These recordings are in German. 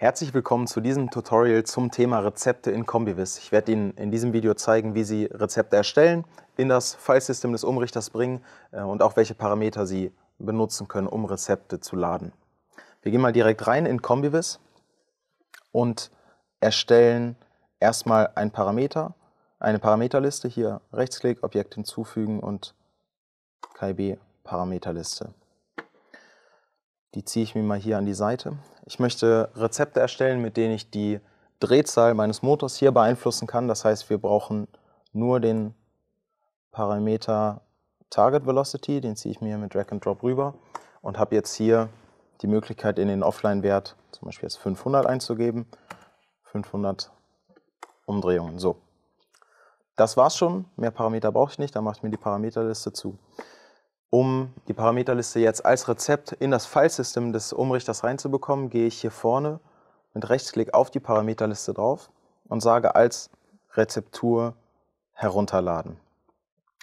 Herzlich willkommen zu diesem Tutorial zum Thema Rezepte in Combivis. Ich werde Ihnen in diesem Video zeigen, wie Sie Rezepte erstellen, in das Filesystem des Umrichters bringen und auch welche Parameter Sie benutzen können, um Rezepte zu laden. Wir gehen mal direkt rein in Combivis und erstellen erstmal einen Parameter, eine Parameterliste. Hier Rechtsklick, Objekt hinzufügen und KIB Parameterliste. Die ziehe ich mir mal hier an die Seite. Ich möchte Rezepte erstellen, mit denen ich die Drehzahl meines Motors hier beeinflussen kann. Das heißt, wir brauchen nur den Parameter Target Velocity, den ziehe ich mir mit Drag and Drop rüber und habe jetzt hier die Möglichkeit, in den Offline-Wert zum Beispiel jetzt 500 einzugeben. 500 Umdrehungen. So. Das war's schon. Mehr Parameter brauche ich nicht. Dann mache ich mir die Parameterliste zu. Um die Parameterliste jetzt als Rezept in das Filesystem des Umrichters reinzubekommen, gehe ich hier vorne mit Rechtsklick auf die Parameterliste drauf und sage als Rezeptur herunterladen.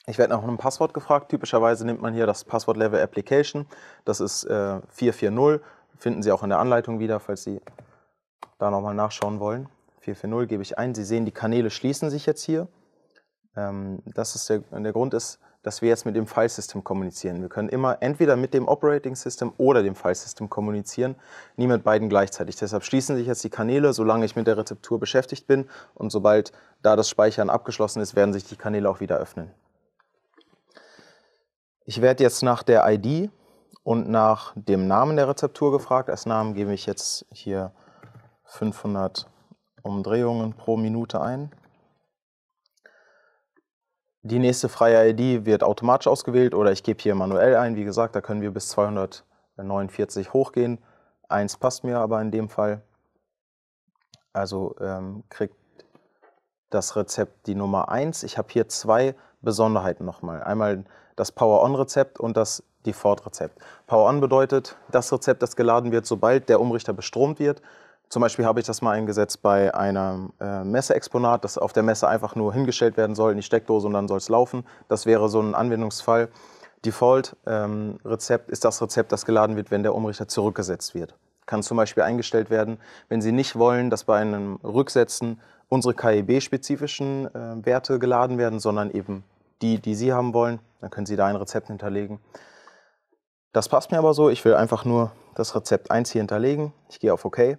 Ich werde nach einem Passwort gefragt. Typischerweise nimmt man hier das Passwort Level Application. Das ist 440. Finden Sie auch in der Anleitung wieder, falls Sie da nochmal nachschauen wollen. 440 gebe ich ein. Sie sehen, die Kanäle schließen sich jetzt hier. Das ist der Grund ist, dass wir jetzt mit dem Filesystem kommunizieren. Wir können immer entweder mit dem Operating System oder dem Filesystem kommunizieren, nie mit beiden gleichzeitig. Deshalb schließen sich jetzt die Kanäle, solange ich mit der Rezeptur beschäftigt bin, und sobald da das Speichern abgeschlossen ist, werden sich die Kanäle auch wieder öffnen. Ich werde jetzt nach der ID und nach dem Namen der Rezeptur gefragt. Als Namen gebe ich jetzt hier 500 Umdrehungen pro Minute ein. Die nächste freie ID wird automatisch ausgewählt oder ich gebe hier manuell ein. Wie gesagt, da können wir bis 249 hochgehen. 1 passt mir aber in dem Fall. Also kriegt das Rezept die Nummer 1. Ich habe hier zwei Besonderheiten nochmal. Einmal das Power-On-Rezept und das Default-Rezept. Power-On bedeutet das Rezept, das geladen wird, sobald der Umrichter bestromt wird. Zum Beispiel habe ich das mal eingesetzt bei einem Messeexponat, das auf der Messe einfach nur hingestellt werden soll in die Steckdose und dann soll es laufen. Das wäre so ein Anwendungsfall. Default-Rezept ist das Rezept, das geladen wird, wenn der Umrichter zurückgesetzt wird. Kann zum Beispiel eingestellt werden, wenn Sie nicht wollen, dass bei einem Rücksetzen unsere KIB-spezifischen Werte geladen werden, sondern eben die Sie haben wollen. Dann können Sie da ein Rezept hinterlegen. Das passt mir aber so. Ich will einfach nur das Rezept 1 hier hinterlegen. Ich gehe auf OK.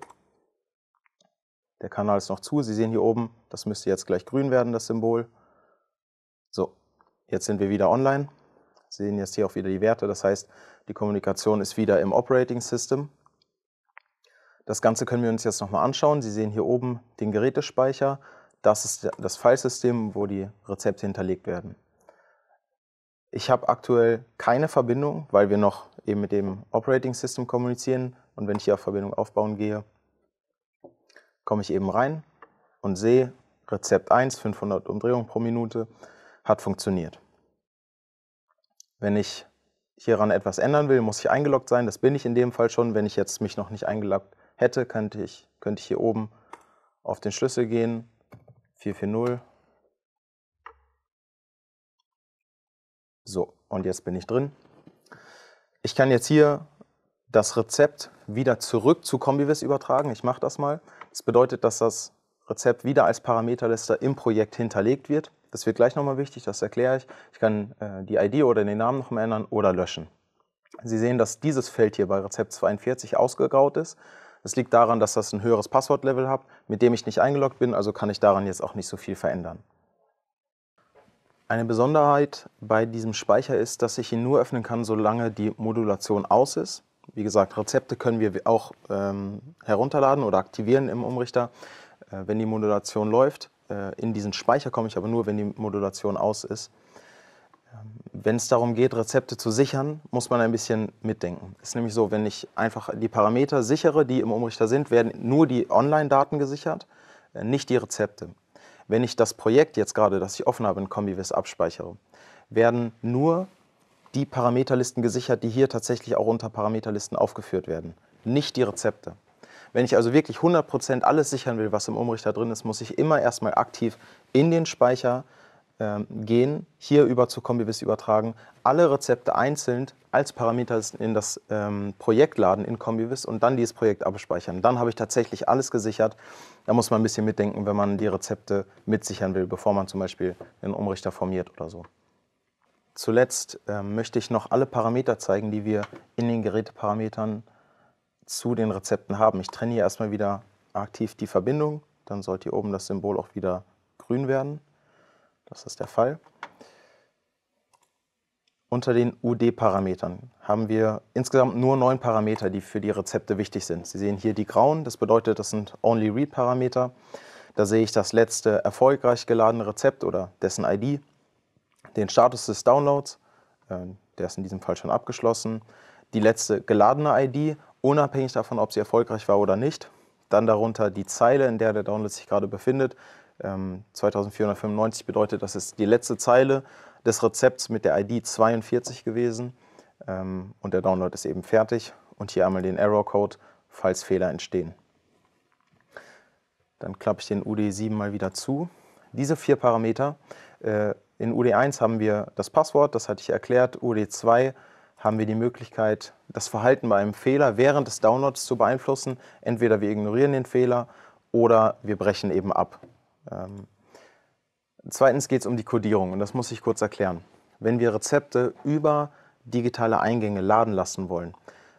Der Kanal ist noch zu. Sie sehen hier oben, das müsste jetzt gleich grün werden, das Symbol. So, jetzt sind wir wieder online. Sie sehen jetzt hier auch wieder die Werte. Das heißt, die Kommunikation ist wieder im Operating System. Das Ganze können wir uns jetzt nochmal anschauen. Sie sehen hier oben den Gerätespeicher. Das ist das Filesystem, wo die Rezepte hinterlegt werden. Ich habe aktuell keine Verbindung, weil wir noch eben mit dem Operating System kommunizieren. Und wenn ich hier auf Verbindung aufbauen gehe, komme ich eben rein und sehe, Rezept 1, 500 Umdrehungen pro Minute, hat funktioniert. Wenn ich hieran etwas ändern will, muss ich eingeloggt sein. Das bin ich in dem Fall schon. Wenn ich jetzt mich noch nicht eingeloggt hätte, könnte ich hier oben auf den Schlüssel gehen, 440. So, und jetzt bin ich drin. Ich kann jetzt hier das Rezept wieder zurück zu Combivis übertragen. Ich mache das mal. Das bedeutet, dass das Rezept wieder als Parameterliste im Projekt hinterlegt wird. Das wird gleich nochmal wichtig, das erkläre ich. Ich kann die ID oder den Namen nochmal ändern oder löschen. Sie sehen, dass dieses Feld hier bei Rezept 42 ausgegraut ist. Das liegt daran, dass das ein höheres Passwortlevel hat, mit dem ich nicht eingeloggt bin, also kann ich daran jetzt auch nicht so viel verändern. Eine Besonderheit bei diesem Speicher ist, dass ich ihn nur öffnen kann, solange die Modulation aus ist. Wie gesagt, Rezepte können wir auch herunterladen oder aktivieren im Umrichter, wenn die Modulation läuft. In diesen Speicher komme ich aber nur, wenn die Modulation aus ist. Wenn es darum geht, Rezepte zu sichern, muss man ein bisschen mitdenken. Es ist nämlich so, wenn ich einfach die Parameter sichere, die im Umrichter sind, werden nur die Online-Daten gesichert, nicht die Rezepte. Wenn ich das Projekt jetzt gerade, das ich offen habe in Combivis, abspeichere, werden nur die Parameterlisten gesichert, die hier tatsächlich auch unter Parameterlisten aufgeführt werden, nicht die Rezepte. Wenn ich also wirklich 100% alles sichern will, was im Umrichter drin ist, muss ich immer erstmal aktiv in den Speicher gehen, hier über zu CombiVis übertragen, alle Rezepte einzeln als Parameter in das Projekt laden in CombiVis und dann dieses Projekt abspeichern. Dann habe ich tatsächlich alles gesichert. Da muss man ein bisschen mitdenken, wenn man die Rezepte mitsichern will, bevor man zum Beispiel einen Umrichter formiert oder so. Zuletzt möchte ich noch alle Parameter zeigen, die wir in den Geräteparametern zu den Rezepten haben. Ich trenne hier erstmal wieder aktiv die Verbindung, dann sollte hier oben das Symbol auch wieder grün werden. Das ist der Fall. Unter den UD-Parametern haben wir insgesamt nur 9 Parameter, die für die Rezepte wichtig sind. Sie sehen hier die grauen, das bedeutet, das sind Only-Read-Parameter. Da sehe ich das letzte erfolgreich geladene Rezept oder dessen ID, den Status des Downloads, der ist in diesem Fall schon abgeschlossen, die letzte geladene ID, unabhängig davon, ob sie erfolgreich war oder nicht. Dann darunter die Zeile, in der der Download sich gerade befindet. 2495 bedeutet, das ist die letzte Zeile des Rezepts mit der ID 42 gewesen und der Download ist eben fertig. Und hier einmal den Error-Code, falls Fehler entstehen. Dann klappe ich den UD7 mal wieder zu. Diese 4 Parameter, in UD1 haben wir das Passwort, das hatte ich erklärt. UD2 haben wir die Möglichkeit, das Verhalten bei einem Fehler während des Downloads zu beeinflussen. Entweder wir ignorieren den Fehler oder wir brechen eben ab. Zweitens geht es um die Codierung und das muss ich kurz erklären. Wenn wir Rezepte über digitale Eingänge laden lassen wollen,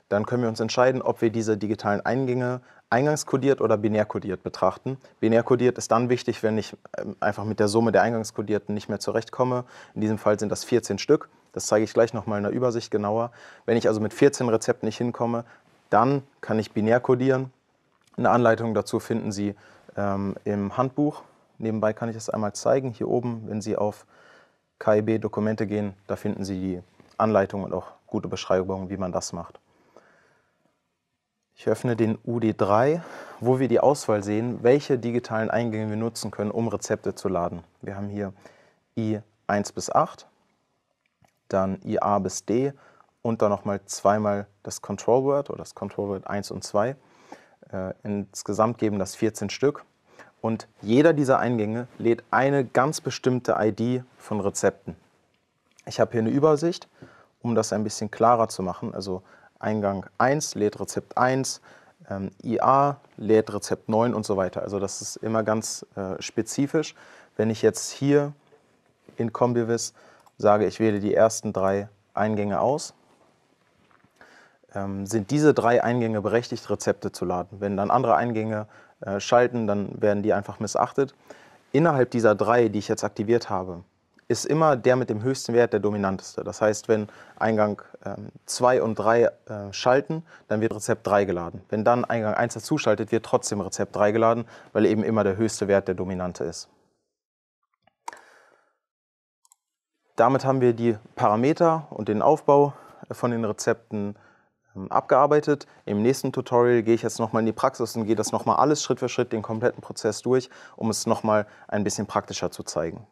dann können wir uns entscheiden, ob wir diese digitalen Eingänge eingangskodiert oder binärkodiert betrachten. Binärkodiert ist dann wichtig, wenn ich einfach mit der Summe der eingangskodierten nicht mehr zurechtkomme. In diesem Fall sind das 14 Stück. Das zeige ich gleich nochmal in der Übersicht genauer. Wenn ich also mit 14 Rezepten nicht hinkomme, dann kann ich binär kodieren. Eine Anleitung dazu finden Sie im Handbuch. Nebenbei kann ich es einmal zeigen. Hier oben, wenn Sie auf KIB Dokumente gehen, da finden Sie die Anleitung und auch gute Beschreibungen, wie man das macht. Ich öffne den UD3, wo wir die Auswahl sehen, welche digitalen Eingänge wir nutzen können, um Rezepte zu laden. Wir haben hier I1 bis 8, dann IA bis D und dann nochmal zweimal das Control Word oder das Control Word 1 und 2. Insgesamt geben das 14 Stück. Und jeder dieser Eingänge lädt eine ganz bestimmte ID von Rezepten. Ich habe hier eine Übersicht, um das ein bisschen klarer zu machen. Also Eingang 1 lädt Rezept 1, IA lädt Rezept 9 und so weiter. Also das ist immer ganz spezifisch. Wenn ich jetzt hier in CombiVis sage, ich wähle die ersten 3 Eingänge aus, sind diese 3 Eingänge berechtigt, Rezepte zu laden. Wenn dann andere Eingänge schalten, dann werden die einfach missachtet. Innerhalb dieser 3, die ich jetzt aktiviert habe, ist immer der mit dem höchsten Wert der dominanteste. Das heißt, wenn Eingang 2 und 3 schalten, dann wird Rezept 3 geladen. Wenn dann Eingang 1 dazu schaltet, wird trotzdem Rezept 3 geladen, weil eben immer der höchste Wert der dominante ist. Damit haben wir die Parameter und den Aufbau von den Rezepten abgearbeitet. Im nächsten Tutorial gehe ich jetzt nochmal in die Praxis und gehe das nochmal alles Schritt für Schritt, den kompletten Prozess durch, um es nochmal ein bisschen praktischer zu zeigen.